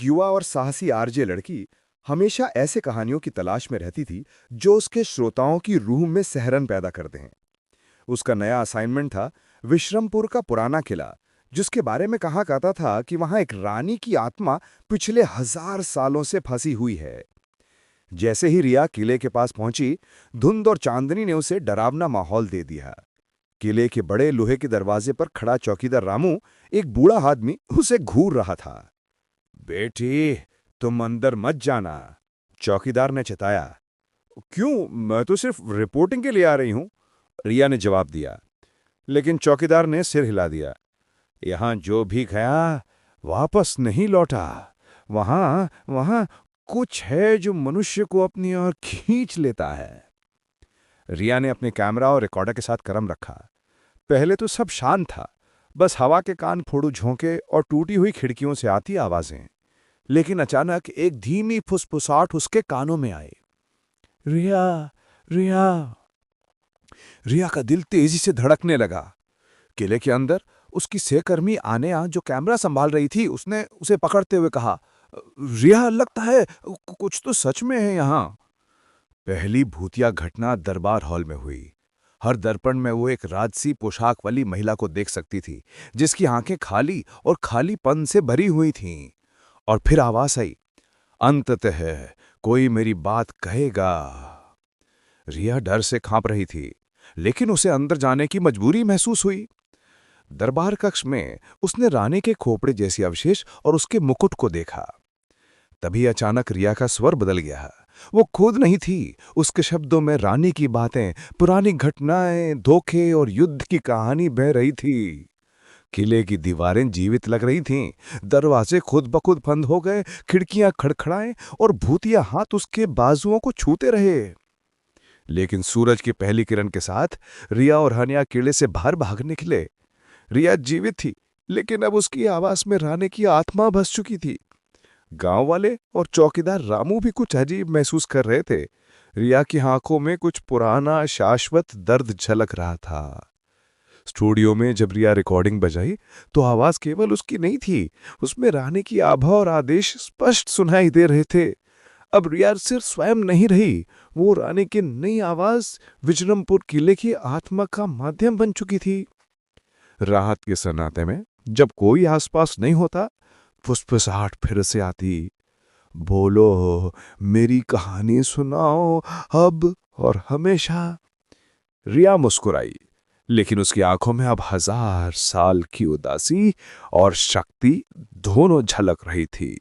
एक युवा और साहसी आरजे लड़की हमेशा ऐसे कहानियों की तलाश में रहती थी जो उसके श्रोताओं की रूह में सहरन पैदा कर दें। उसका नया असाइनमेंट था विश्रमपुर का पुराना किला, जिसके बारे में कहा जाता था कि वहां एक रानी की आत्मा पिछले 1000 सालों से फंसी हुई है। जैसे ही रिया किले के पास पहुंची, धुंध और चांदनी ने उसे डरावना माहौल दे दिया। किले के बड़े लोहे के दरवाजे पर खड़ा चौकीदार रामू, एक बूढ़ा आदमी, उसे घूर रहा था। बेटी, तुम अंदर मत जाना, चौकीदार ने चेताया। क्यों, मैं तो सिर्फ रिपोर्टिंग के लिए आ रही हूं, रिया ने जवाब दिया। लेकिन चौकीदार ने सिर हिला दिया। यहां जो भी गया वापस नहीं लौटा। वहां वहां कुछ है जो मनुष्य को अपनी ओर खींच लेता है। रिया ने अपने कैमरा और रिकॉर्डर के साथ कदम रखा। पहले तो सब शांत था, बस हवा के कान फोड़ू झोंके और टूटी हुई खिड़कियों से आती आवाजें। लेकिन अचानक एक धीमी फुसफुसाहट उसके कानों में आई। रिया, रिया। रिया का दिल तेजी से धड़कने लगा। किले के अंदर उसकी सहकर्मी आनेया, जो कैमरा संभाल रही थी, उसने उसे पकड़ते हुए कहा, रिया, लगता है कुछ तो सच में है यहां। पहली भूतिया घटना दरबार हॉल में हुई। हर दर्पण में वो एक राजसी पोशाक वाली महिला को देख सकती थी, जिसकी आंखें खाली और खालीपन से भरी हुई थीं। और फिर आवाज आई, अंततः कोई मेरी बात कहेगा। रिया डर से कांप रही थी, लेकिन उसे अंदर जाने की मजबूरी महसूस हुई। दरबार कक्ष में उसने रानी के खोपड़े जैसी अवशेष और उसके मुकुट को देखा। तभी अचानक रिया का स्वर बदल गया। वो खुद नहीं थी, उसके शब्दों में रानी की बातें, पुरानी घटनाएं, धोखे और युद्ध की कहानी बह रही थी। किले की दीवारें जीवित लग रही थीं, दरवाजे खुद ब खुद बंद हो गए, खिड़कियां खड़खड़ाएं और भूतिया हाथ उसके बाजुओं को छूते रहे। लेकिन सूरज की पहली किरण के साथ रिया और हनिया किले से बाहर भाग निकले। रिया जीवित थी, लेकिन अब उसकी आवाज में रानी की आत्मा बस चुकी थी। गांव वाले और चौकीदार रामू भी कुछ अजीब महसूस कर रहे थे। रिया की आंखों में कुछ पुराना शाश्वत दर्द झलक रहा था। स्टूडियो में जब रिया रिकॉर्डिंग बजाई, तो आवाज केवल उसकी नहीं थी, उसमें रानी की आभा और आदेश स्पष्ट सुनाई दे रहे थे। अब रिया सिर्फ स्वयं नहीं रही, वो रानी की नई आवाज विजरमपुर किले की आत्मा का माध्यम बन चुकी थी। राहत के सन्नाटे में जब कोई आसपास नहीं होता, फुसफुसाहट फिर से आती, बोलो, मेरी कहानी सुनाओ, अब और हमेशा। रिया मुस्कुराई, लेकिन उसकी आंखों में अब 1000 साल की उदासी और शक्ति दोनों झलक रही थी।